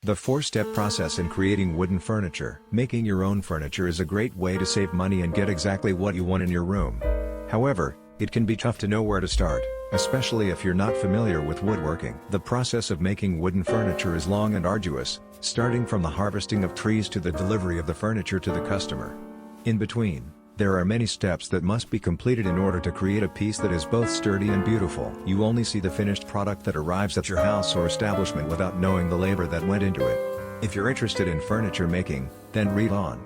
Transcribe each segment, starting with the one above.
The four-step process in creating wooden furniture. Making your own furniture is a great way to save money and get exactly what you want in your room. However, it can be tough to know where to start, especially if you're not familiar with woodworking. The process of making wooden furniture is long and arduous, starting from the harvesting of trees to the delivery of the furniture to the customer. In between, there are many steps that must be completed in order to create a piece that is both sturdy and beautiful. You only see the finished product that arrives at your house or establishment without knowing the labor that went into it. If you're interested in furniture making, then read on.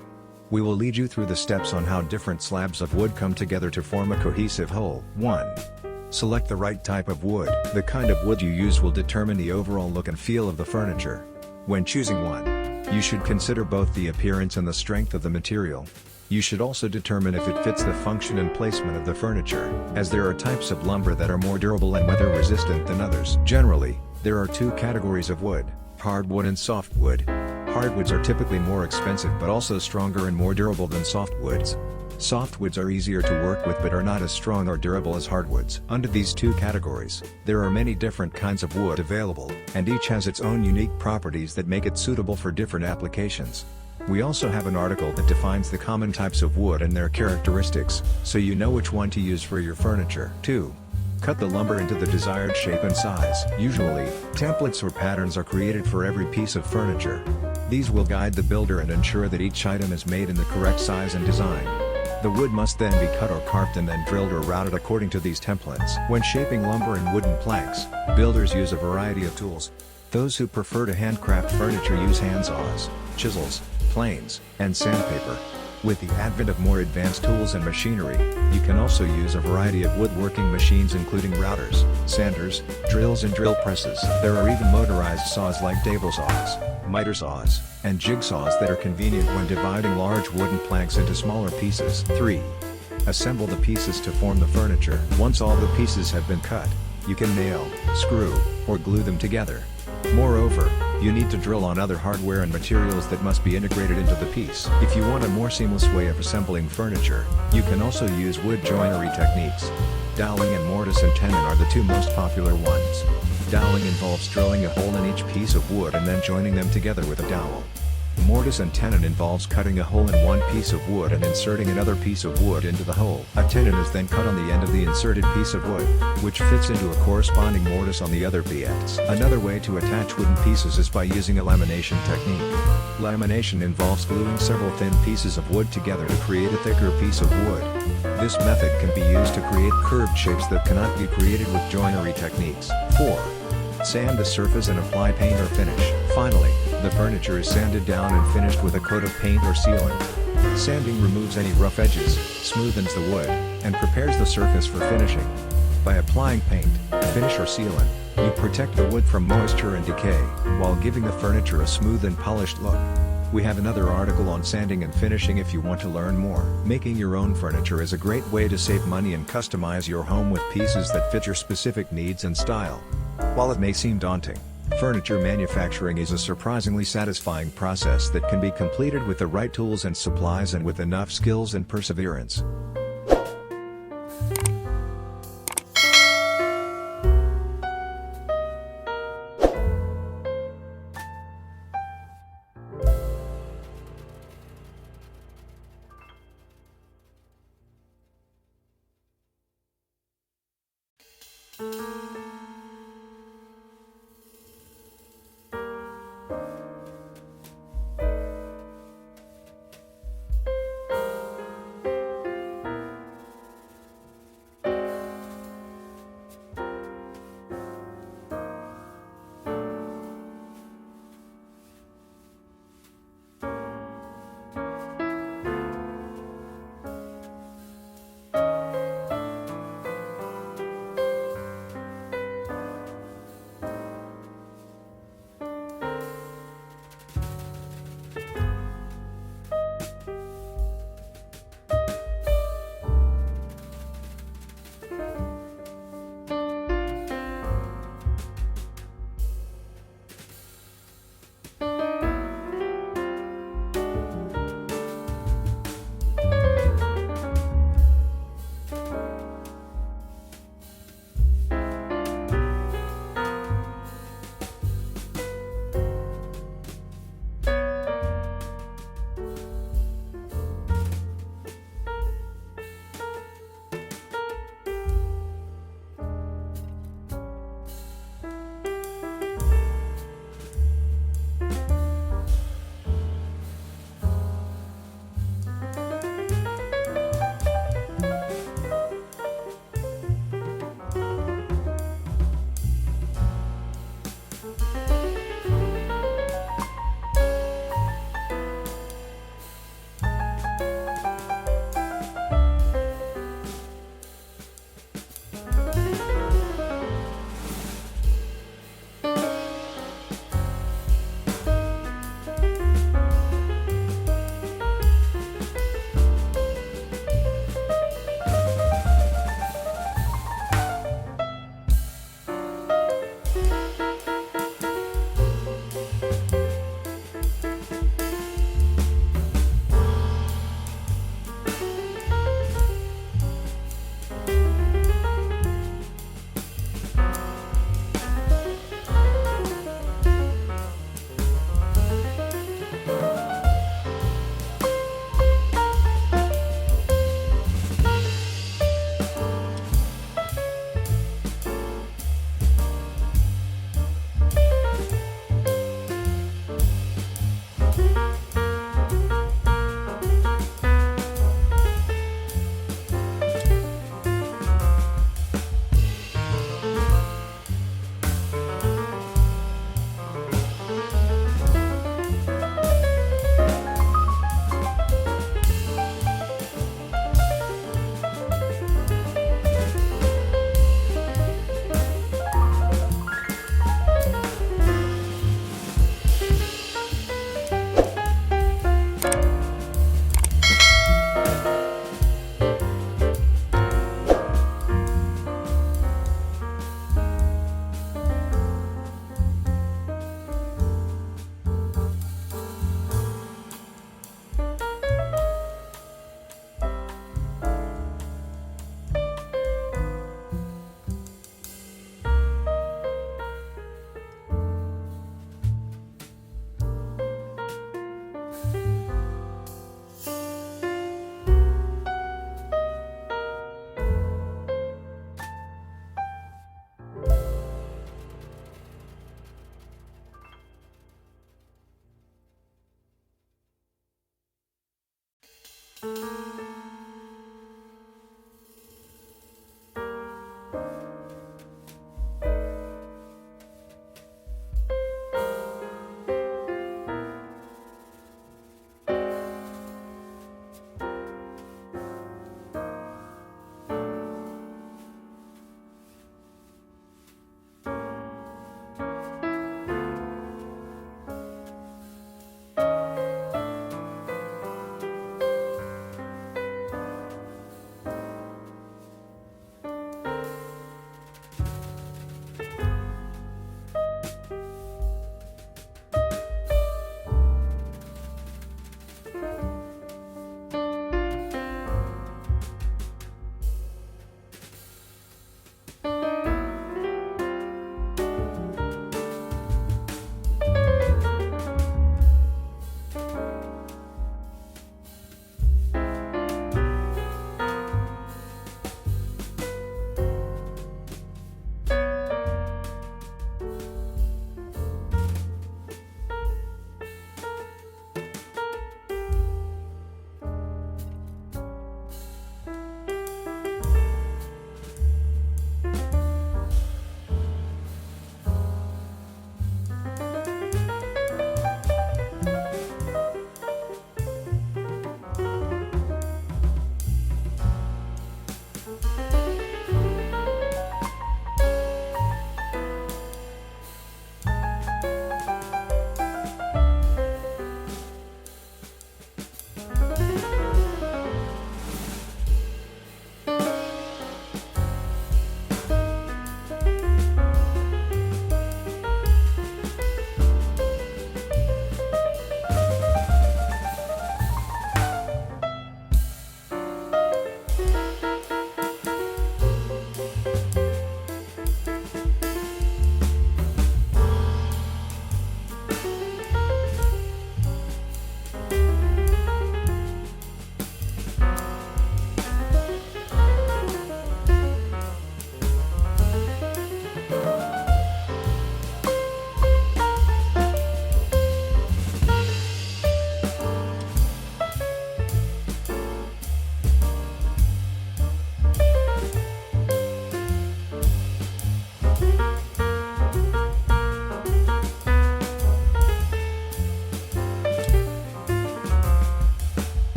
We will lead you through the steps on how different slabs of wood come together to form a cohesive whole. 1. Select the right type of wood. The kind of wood you use will determine the overall look and feel of the furniture. When choosing one, you should consider both the appearance and the strength of the material. You should also determine if it fits the function and placement of the furniture, as there are types of lumber that are more durable and weather resistant than others. Generally, there are two categories of wood: hardwood and softwood. Hardwoods are typically more expensive but also stronger and more durable than softwoods. Softwoods are easier to work with but are not as strong or durable as hardwoods. Under these two categories, there are many different kinds of wood available, and each has its own unique properties that make it suitable for different applications. We also have an article that defines the common types of wood and their characteristics, so you know which one to use for your furniture. 2. Cut the lumber into the desired shape and size. Usually, templates or patterns are created for every piece of furniture. These will guide the builder and ensure that each item is made in the correct size and design. The wood must then be cut or carved and then drilled or routed according to these templates. When shaping lumber and wooden planks, builders use a variety of tools. Those who prefer to handcraft furniture use handsaws, chisels, planes, and sandpaper. With the advent of more advanced tools and machinery, you can also use a variety of woodworking machines including routers, sanders, drills and drill presses. There are even motorized saws like table saws, miter saws, and jigsaws that are convenient when dividing large wooden planks into smaller pieces. 3. Assemble the pieces to form the furniture. Once all the pieces have been cut, you can nail, screw, or glue them together. Moreover, you need to drill on other hardware and materials that must be integrated into the piece. If you want a more seamless way of assembling furniture, you can also use wood joinery techniques. Doweling and mortise and tenon are the two most popular ones. Doweling involves drilling a hole in each piece of wood and then joining them together with a dowel. Mortise and tenon involves cutting a hole in one piece of wood and inserting another piece of wood into the hole. A tenon is then cut on the end of the inserted piece of wood, which fits into a corresponding mortise on the other ends. Another way to attach wooden pieces is by using a lamination technique. Lamination involves gluing several thin pieces of wood together to create a thicker piece of wood. This method can be used to create curved shapes that cannot be created with joinery techniques. 4. Sand the surface and apply paint or finish. Finally, the furniture is sanded down and finished with a coat of paint or sealant. Sanding removes any rough edges, smoothens the wood, and prepares the surface for finishing. By applying paint, finish or sealant, you protect the wood from moisture and decay, while giving the furniture a smooth and polished look. We have another article on sanding and finishing if you want to learn more. Making your own furniture is a great way to save money and customize your home with pieces that fit your specific needs and style. While it may seem daunting, furniture manufacturing is a surprisingly satisfying process that can be completed with the right tools and supplies and with enough skills and perseverance.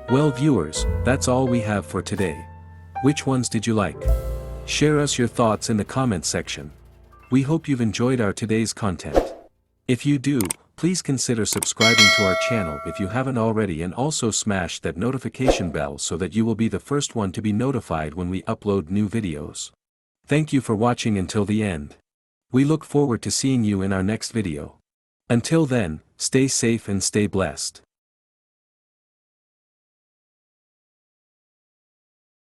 Well viewers, that's all we have for today. Which ones did you like? Share us your thoughts in the comments section. We hope you've enjoyed our today's content. If you do, please consider subscribing to our channel if you haven't already, and also smash that notification bell so that you will be the first one to be notified when we upload new videos. Thank you for watching until the end. We look forward to seeing you in our next video. Until then, stay safe and stay blessed.